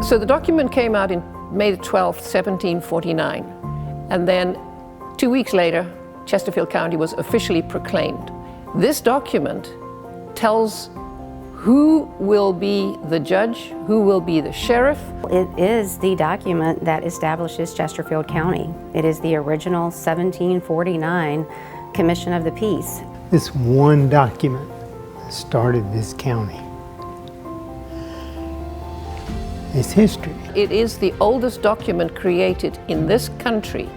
So the document came out in May the 12th, 1749. And then 2 weeks later, Chesterfield County was officially proclaimed. This document tells who will be the judge, who will be the sheriff. It is the document that establishes Chesterfield County. It is the original 1749 Commission of the Peace. This one document started this county. It's history. It is the oldest document created in this country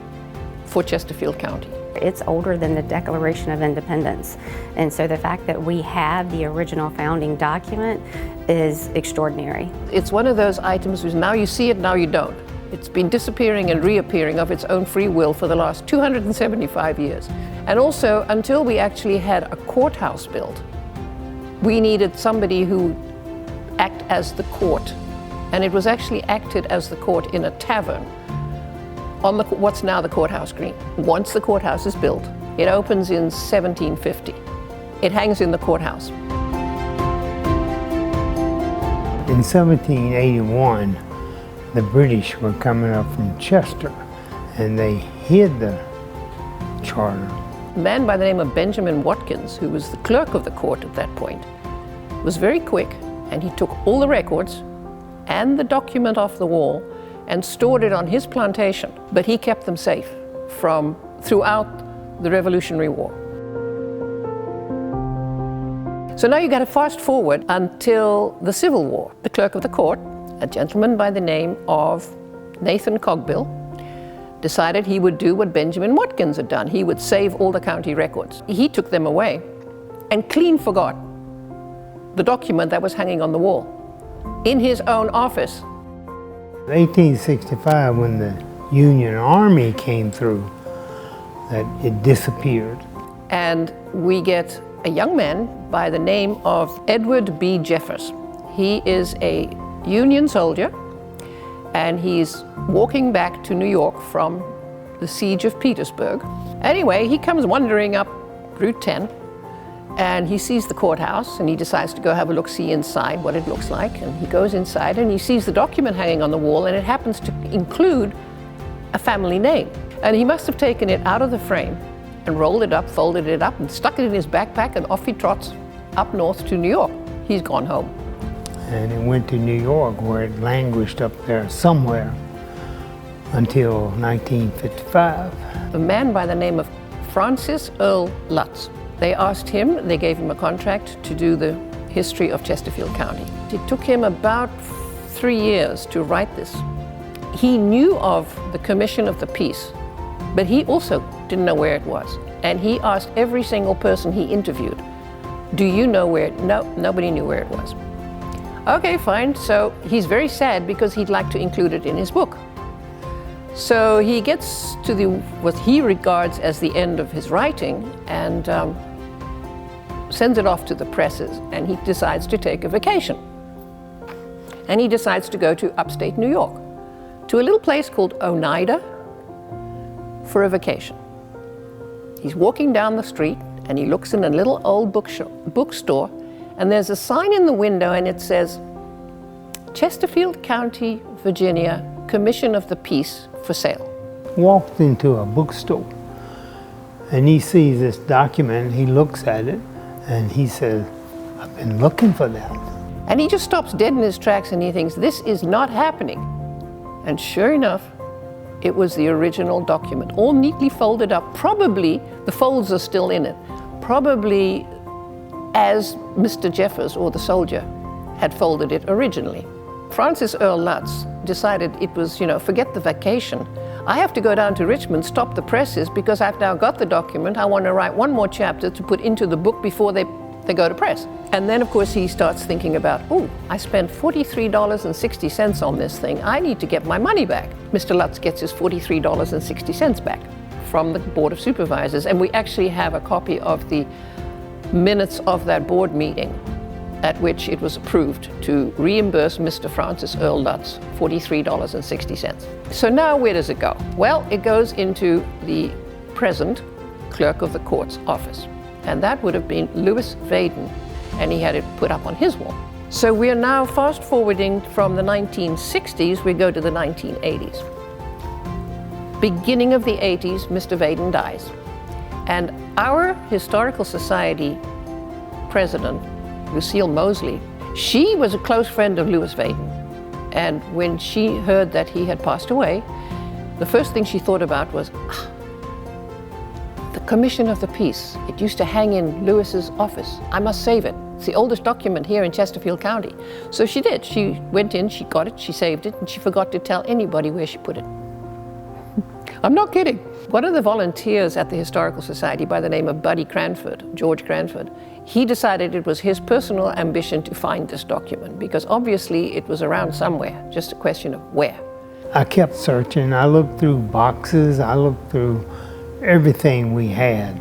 for Chesterfield County. It's older than the Declaration of Independence. And so the fact that we have the original founding document is extraordinary. It's one of those items where now you see it, now you don't. It's been disappearing and reappearing of its own free will for the last 275 years. And also, until we actually had a courthouse built, we needed somebody who would act as the court. And it was actually acted as the court in a tavern on what's now the courthouse green. Once the courthouse is built, it opens in 1750. It hangs in the courthouse. In 1781, the British were coming up from Chester, and they hid the charter. A man by the name of Benjamin Watkins, who was the clerk of the court at that point, was very quick, and he took all the records and the document off the wall and stored it on his plantation, but he kept them safe from throughout the Revolutionary War. So now you got to fast forward until the Civil War. The clerk of the court, a gentleman by the name of Nathan Cogbill, decided he would do what Benjamin Watkins had done. He would save all the county records. He took them away and clean forgot the document that was hanging on the wall in his own office. 1865, when the Union Army came through, that it disappeared. And we get a young man by the name of Edward B. Jeffers. He is a Union soldier, and he's walking back to New York from the siege of Petersburg. Anyway, he comes wandering up Route 10, and he sees the courthouse, and he decides to go have a look-see inside what it looks like. And he goes inside and he sees the document hanging on the wall, and it happens to include a family name. And he must have taken it out of the frame and rolled it up, folded it up, and stuck it in his backpack, and off he trots up north to New York. He's gone home. And it went to New York, where it languished up there somewhere until 1955. A man by the name of Francis Earl Lutz. They asked him, they gave him a contract to do the history of Chesterfield County. It took him about 3 years to write this. He knew of the Commission of the Peace, but he also didn't know where it was. And he asked every single person he interviewed, do you know where it? No, nobody knew where it was. Okay, fine. So he's very sad because he'd like to include it in his book. So he gets to what he regards as the end of his writing, and sends it off to the presses, and he decides to take a vacation. And he decides to go to upstate New York, to a little place called Oneida for a vacation. He's walking down the street, and he looks in a little old bookstore, and there's a sign in the window, and it says, Chesterfield County, Virginia, Commission of the Peace for sale. Walked into a bookstore, and he sees this document, he looks at it, and he says, I've been looking for that. And he just stops dead in his tracks, and he thinks, this is not happening. And sure enough, it was the original document, all neatly folded up. Probably, the folds are still in it, probably as Mr. Jeffers, or the soldier, had folded it originally. Francis Earl Lutz decided it was, forget the vacation. I have to go down to Richmond, stop the presses, because I've now got the document. I want to write one more chapter to put into the book before they go to press. And then, of course, he starts thinking about, I spent $43.60 on this thing. I need to get my money back. Mr. Lutz gets his $43.60 back from the Board of Supervisors. And we actually have a copy of the minutes of that board meeting, at which it was approved to reimburse Mr. Francis Earl Lutz $43.60. So now where does it go? Well, it goes into the present clerk of the court's office. And that would have been Louis Vaden, and he had it put up on his wall. So we are now fast forwarding from the 1960s, we go to the 1980s. Beginning of the 80s, Mr. Vaden dies. And our Historical Society president, Lucille Mosley, she was a close friend of Louis Vaden. And when she heard that he had passed away, the first thing she thought about was, the Commission of the Peace. It used to hang in Louis's office. I must save it. It's the oldest document here in Chesterfield County. So she did. She went in, she got it, she saved it, and she forgot to tell anybody where she put it. I'm not kidding. One of the volunteers at the Historical Society by the name of Buddy Cranford, George Cranford, he decided it was his personal ambition to find this document because obviously it was around somewhere, just a question of where. I kept searching. I looked through boxes, I looked through everything we had,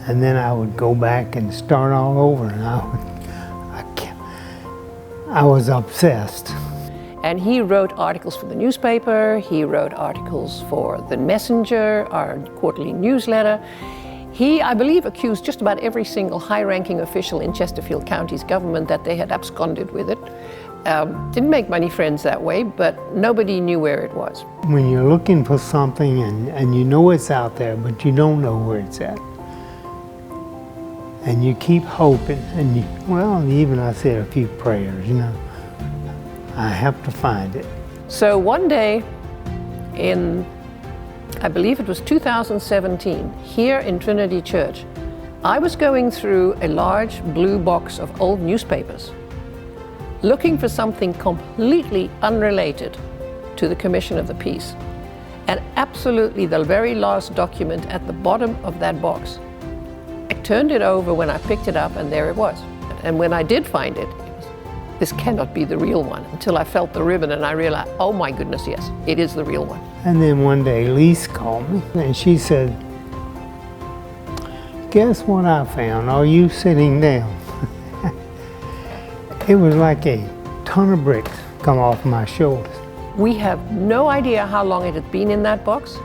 and then I would go back and start all over, and I was obsessed. And he wrote articles for the newspaper, he wrote articles for the Messenger, our quarterly newsletter. He, I believe, accused just about every single high-ranking official in Chesterfield County's government that they had absconded with it. Didn't make many friends that way, but nobody knew where it was. When you're looking for something and you know it's out there, but you don't know where it's at, and you keep hoping, and even I said a few prayers, I have to find it. So one day in, I believe it was 2017, here in Trinity Church, I was going through a large blue box of old newspapers, looking for something completely unrelated to the Commission of the Peace. And absolutely the very last document at the bottom of that box. I turned it over when I picked it up, and there it was. And when I did find it, this cannot be the real one, until I felt the ribbon and I realized, oh my goodness, yes, it is the real one. And then one day Lise called me and she said, guess what I found? Are you sitting down? It was like a ton of bricks come off my shoulders. We have no idea how long it had been in that box.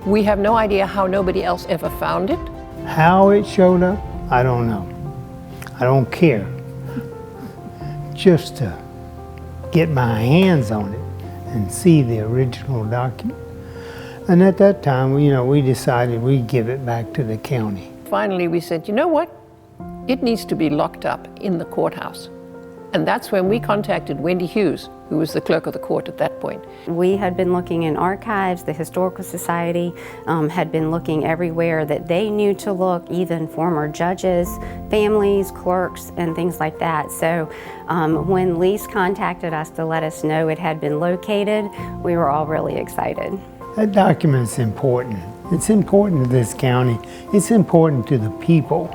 We have no idea how nobody else ever found it. How it showed up, I don't know. I don't care. Just to get my hands on it and see the original document. And at that time, we decided we'd give it back to the county. Finally, we said, you know what? It needs to be locked up in the courthouse. And that's when we contacted Wendy Hughes, who was the clerk of the court at that point. We had been looking in archives, the Historical Society had been looking everywhere that they knew to look, even former judges, families, clerks, and things like that. So when Lise contacted us to let us know it had been located, we were all really excited. That document's important. It's important to this county. It's important to the people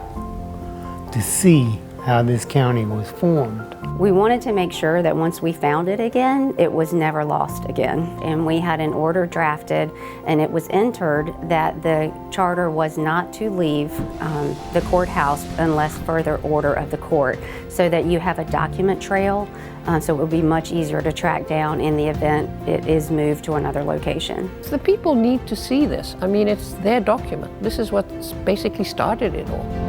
to see how this county was formed. We wanted to make sure that once we found it again, it was never lost again. And we had an order drafted, and it was entered that the charter was not to leave the courthouse unless further order of the court, so that you have a document trail, so it would be much easier to track down in the event it is moved to another location. The people need to see this. I mean, it's their document. This is what basically started it all.